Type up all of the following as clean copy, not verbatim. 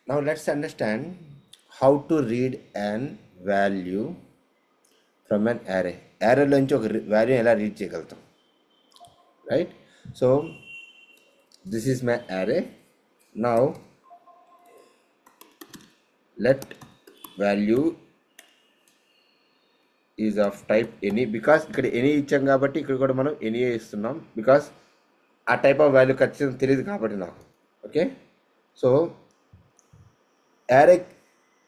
Now let's understand how to read an value from an array. Array నుంచి ఒక value ఎలా read చేయగలుగుతాం, right? So this is my array. Now let value is of type any, because ఇక్కడ any ఇచ్చాం కాబట్టి ఇక్కడ కూడా మనం any ఇస్తున్నాం, బికాస్ ఆ టైప్ ఆఫ్ వాల్యూ ఖచ్చితంగా తెలియదు కాబట్టి నాకు. ఓకే, సో యారే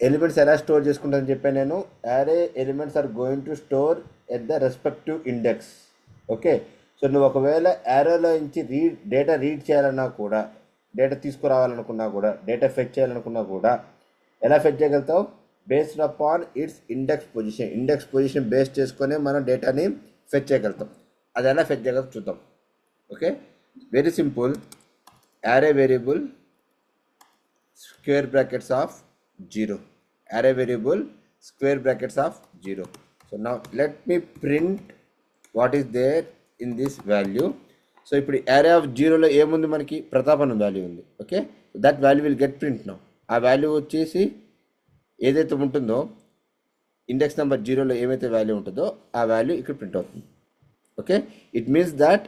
ఎలిమెంట్స్ ఎలా స్టోర్ చేసుకుంటానని చెప్పాను నేను. Array elements are going to store at the respective index. Okay, so నువ్వు ఒకవేళ యారోలో నుంచి డేటా రీడ్ చేయాలన్నా కూడా, డేటా తీసుకురావాలనుకున్నా కూడా, డేటా ఫెచ్ చేయాలనుకున్నా కూడా ఎలా ఫెచ్ చేయగలుగుతావు? Based upon its index position base చేసుకొని మనం డేటాని ఫెచ్ చేయగలుగుతాం. అది ఎలా ఫెచ్ చేయగలుగుతాం చూద్దాం. Okay, very simple. Array variable square brackets of 0, array variable square brackets of 0. So now let me print what is there in this value. So ఇప్పుడు array of 0లో ఏముంది? మనకి ప్రతాప్ అన్న వాల్యూ ఉంది. Okay, that value will get print now. ఆ value వచ్చేసి ఏదైతే ఉంటుందో index number 0లో ఏమైతే వాల్యూ ఉంటుందో ఆ వాల్యూ ఇక్కడ ప్రింట్ అవుతుంది. Okay, it means that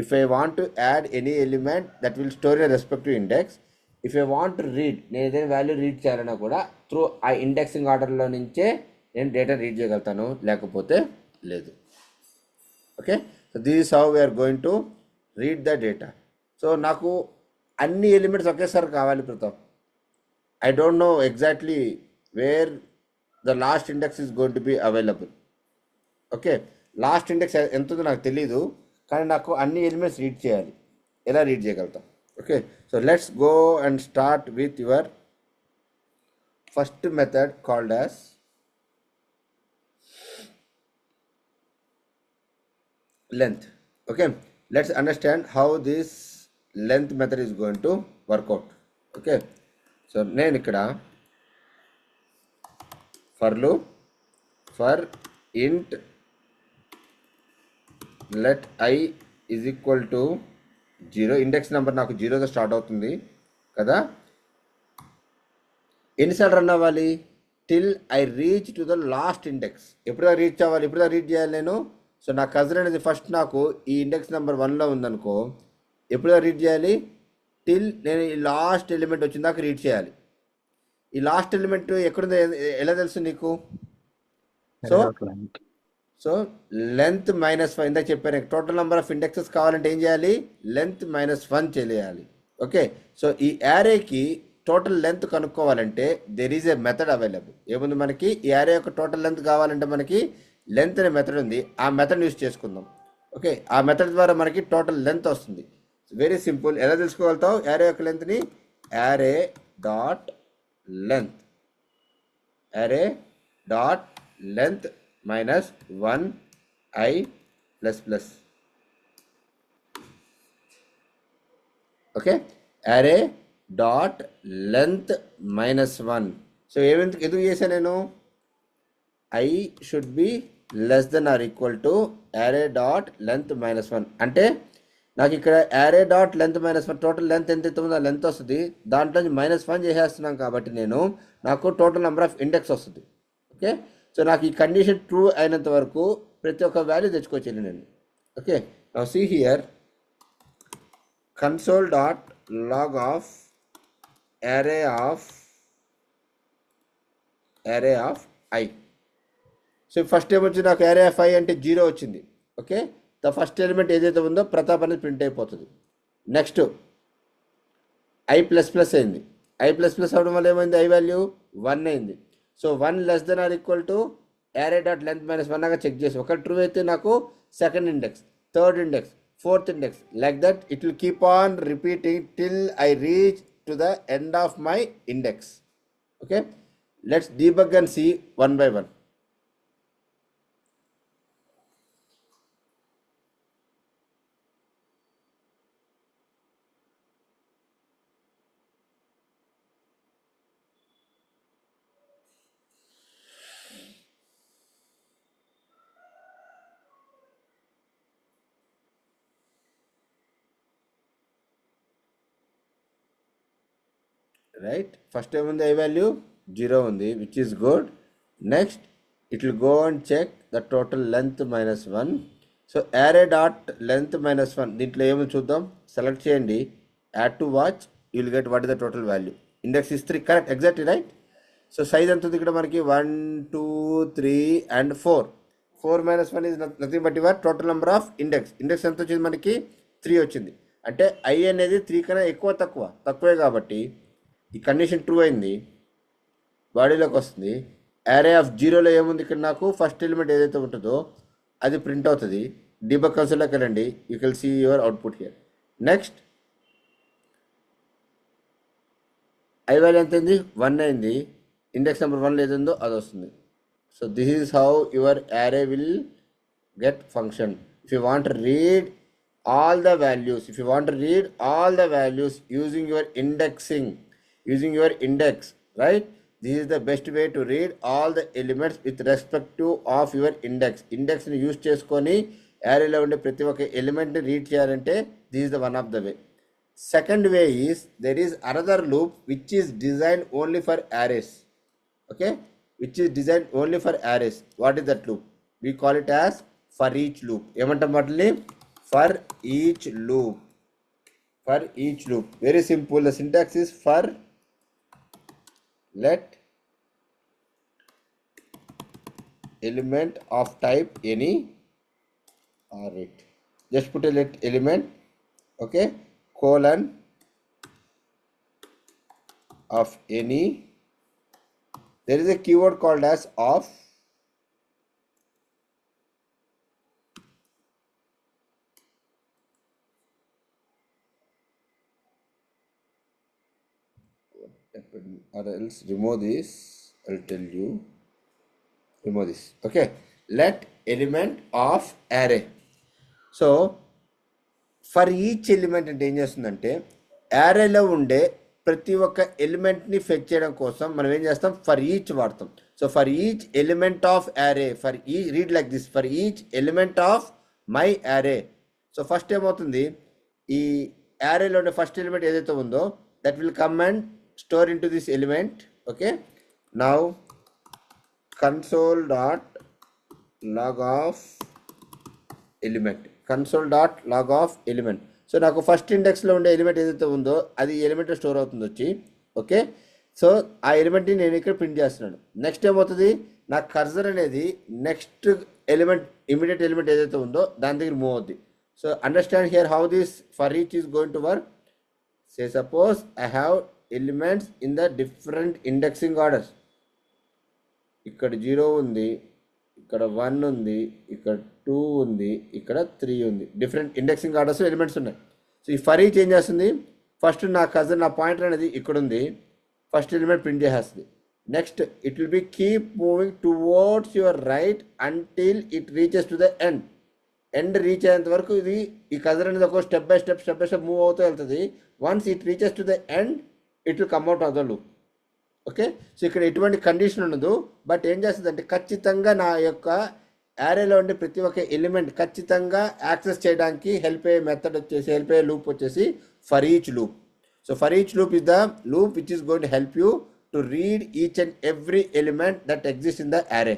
if I want to add any element that will store in respective index, if I want to read, నేను ఏదైనా వాల్యూ రీడ్ చేయాలన్నా కూడా త్రూ ఆ ఇండెక్సింగ్ ఆర్డర్లో నుంచే నేను డేటా రీడ్ చేయగలుగుతాను, లేకపోతే లేదు. Okay, so this is how we are going to read the data. So నాకు అన్ని ఎలిమెంట్స్ ఒకేసారి కావాలి Pratap. I don't know exactly where the last index is going to be available. Okay, last index ఎంత ఉందో నాకు తెలీదు, కానీ నాకు అన్ని ఎలిమెంట్స్ రీడ్ చేయాలి. ఎలా రీడ్ చేయగలుగుతాం? Okay, so let's go and start with your first method called as length. Okay, let's understand how this length method is going to work out. Okay, so నేను ఇక్కడ for loop for int let I is equal to 0, index number నాకు 0తో start అవుతుంది కదా. ఎన్నిసార్లు run అవ్వాలి? Till I reach to the last index. ఎప్పుడుదా reach అవ్వాలి? ఎప్పుడుదా రీడ్ చేయాలి నేను? సో నా కజన్ అనేది ఫస్ట్ నాకు ఈ ఇండెక్స్ నెంబర్ 1లో ఉందనుకో, ఎప్పుడుదా రీడ్ చేయాలి? టిల్ నేను ఈ లాస్ట్ ఎలిమెంట్ వచ్చిన దాకా రీడ్ చేయాలి. ఈ లాస్ట్ ఎలిమెంట్ ఎక్కడుందో ఎలా తెలుసు నీకు? సో సో లెంత్ -1 ఇందాక చెప్పాను. టోటల్ నెంబర్ ఆఫ్ ఇండెక్సెస్ కావాలంటే ఏం చేయాలి? లెంత్ -1 చేయాలి. ఓకే, సో ఈ యారేకి టోటల్ లెంత్ కనుక్కోవాలంటే there is a method available. ఏముంది మనకి? ఈ యారే యొక్క టోటల్ లెంత్ కావాలంటే మనకి లెంత్ అనే మెథడ్ ఉంది. ఆ మెథడ్ యూస్ చేసుకుందాం. ఓకే, ఆ మెథడ్ ద్వారా మనకి టోటల్ లెంత్ వస్తుంది. Very simple. ఎలా తెలుసుకోగలుగుతావు యారే యొక్క లెంత్ని? Array dot length, array dot length -1 I plus plus. Okay, array dot length -1. So ఎందుకు చేశాను నేను? I should be less than or equal to array dot length -1. అంటే నాకు ఇక్కడ array dot length -1 total length ఎంత ఉందో ఆ లెంత్ వస్తుంది. దాంట్లో -1 చేసేస్తున్నాం కాబట్టి నాకు టోటల్ నెంబర్ ఆఫ్ ఇండెక్స్ వస్తుంది. ఓకే, సో నాకు ఈ కండిషన్ ట్రూ అయినంత వరకు ప్రతి ఒక్క వాల్యూ తెచ్చుకోవచ్చు నేను. Okay, now see here console dot log of array of I. So first ఏమొచ్చింది నాకు? యారే ఆఫ్ ఐ అంటే 0 వచ్చింది. ఓకే, ద ఫస్ట్ ఎలిమెంట్ ఏదైతే ఉందో ప్రతాప్ అనేది ప్రింట్ అయిపోతుంది. నెక్స్ట్ I++ అయింది. I++ అవడం వల్ల ఏమైంది? ఐ వాల్యూ 1 అయింది. So 1 less than or equal to array dot length -1 లాగా చెక్ చేసి, ఒక ట్రూ అయితే నాకు second index, third index, fourth index, like that it will keep on repeating till I reach to the end of my index. Okay, let's debug and see one by one. right? First time ఉంది I value 0 ఉంది, which is good. Next it will go and check the total length minus 1. So array dot length minus 1 దీంట్లో ఏమో చూద్దాం. Select చేయండి, add to watch, you will get what is the total value. Index is 3, correct, exactly right. So size ఎంత ఉంది ఇక్కడ మనకి 1 2 3 and 4. 4 minus 1 is nothing but your total number of index. Index ఎంత వచ్చింది మనకి 3 వచ్చింది. అంటే I అనేది 3 కన్నా తక్కువే కాబట్టి ఈ కండిషన్ ట్రూ అయింది, బాడీలోకి వస్తుంది. array ఆఫ్ 0లో ఏముంది ఇక్కడ నాకు ఫస్ట్ ఎలిమెంట్ ఏదైతే ఉంటుందో అది ప్రింట్ అవుతుంది. డీబగ్ కన్సోల్లోకి వెళ్ళండి, you can see your output here. Next I value ఎంత అయింది 1 అయింది, ఇండెక్స్ నెంబర్ 1 ఏదో అది వస్తుంది. So this is how your array will get function. If you want to read all the values, using your indexing, using your index, right? This is the best way to read all the elements with respect to of your index. Index ni use cheskoni array lo unde prati oka element ni read cheyalante this is the one of the way. Second way is there is another loop which is designed only for arrays. Okay, which is designed only for arrays. What is that loop? We call it as for each loop. ఏమంటాం వాటిని? For each loop. For each loop. Very simple. The syntax is for let element of type any or it. Just put a let element, okay, colon of any. There is a keyword called as of. Or else remove this, I'll tell you. Remove this. Okay, let element of array. So for each element అంటే ఏం చేస్తుందంటే arrayలో ఉండే ప్రతి ఒక్క ఎలిమెంట్ని fetch చేయడం కోసం మనం ఏం చేస్తాం, ఫర్ ఈచ్ వాడతాం. So for each element of array, for each read like this, for each element of my array. So first ఏమవుతుంది, ఈ arrayలో ఉండే ఫస్ట్ ఎలిమెంట్ ఏదైతే ఉందో that will come and store into this element. Okay, now console dot log of element, so నాకు first ఇండెక్స్లో ఉండే element ఏదైతే ఉందో అది ఎలిమెంట్ స్టోర్ అవుతుంది వచ్చి. ఓకే, సో ఆ ఎలిమెంట్ని నేను ఇక్కడ ప్రింట్ చేస్తున్నాను. నెక్స్ట్ ఏమవుతుంది, నా కర్సర్ అనేది నెక్స్ట్ ఎలిమెంట్ ఇమీడియట్ ఎలిమెంట్ ఏదైతే ఉందో దాని దగ్గర మూవ్ అవుద్ది. So understand here how this for each is going to work. Say suppose I have elements in the different indexing orders. ఇక్కడ 0 ఉంది, ఇక్కడ 1 ఉంది, ఇక్కడ 2 ఉంది, ఇక్కడ 3 ఉంది. డిఫరెంట్ ఇండెక్సింగ్ ఆర్డర్స్ ఎలిమెంట్స్ ఉన్నాయి. సో ఈ ఫర్ ఈచ్ ఏం చేస్తుంది, ఫస్ట్ నా కజన్ నా పాయింటర్ అనేది ఇక్కడ ఉంది, ఫస్ట్ ఎలిమెంట్ ప్రింట్ చేసేస్తుంది. Next it will be keep moving towards your right until it reaches to the end reach అయ్యేంత వరకు ఇది ఈ కజన్ అనేది ఒక స్టెప్ బై స్టెప్ మూవ్ అవుతూ వెళ్తుంది. Once it reaches to the end it will come out of the loop. Okay, so ఇక్కడ ఎటువంటి కండిషన్ ఉండదు, బట్ ఏం చేస్తుంది అంటే ఖచ్చితంగా నా యొక్క యారేలో ఉండే ప్రతి ఒక్క ఎలిమెంట్ ఖచ్చితంగా యాక్సెస్ చేయడానికి హెల్ప్ అయ్యే మెథడ్ వచ్చేసి, హెల్ప్ అయ్యే లూప్ వచ్చేసి for each loop. So for each loop is the loop which is going to help you to read each and every element that exist in the array.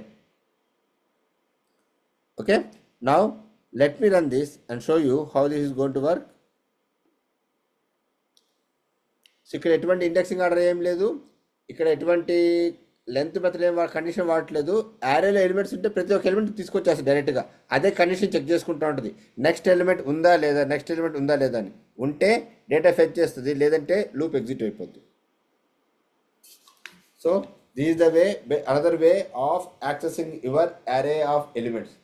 Okay, now let me run this and show you how this is going to work. So ఇక్కడ ఎటువంటి indexing order ఏం లేదు, ఇక్కడ ఎటువంటి length method ఏం condition వాడట్లేదు. యారేలో elements ఉంటే ప్రతి ఒక్క ఎలిమెంట్ తీసుకొచ్చేస్తుంది డైరెక్ట్గా. అదే కండిషన్ చెక్ చేసుకుంటూ ఉంటుంది, నెక్స్ట్ ఎలిమెంట్ ఉందా లేదా అని. ఉంటే డేటా ఫెచ్ చేస్తుంది, లేదంటే లూప్ ఎగ్జిట్ అయిపోద్ది. So this is the way, another way of accessing your array of elements.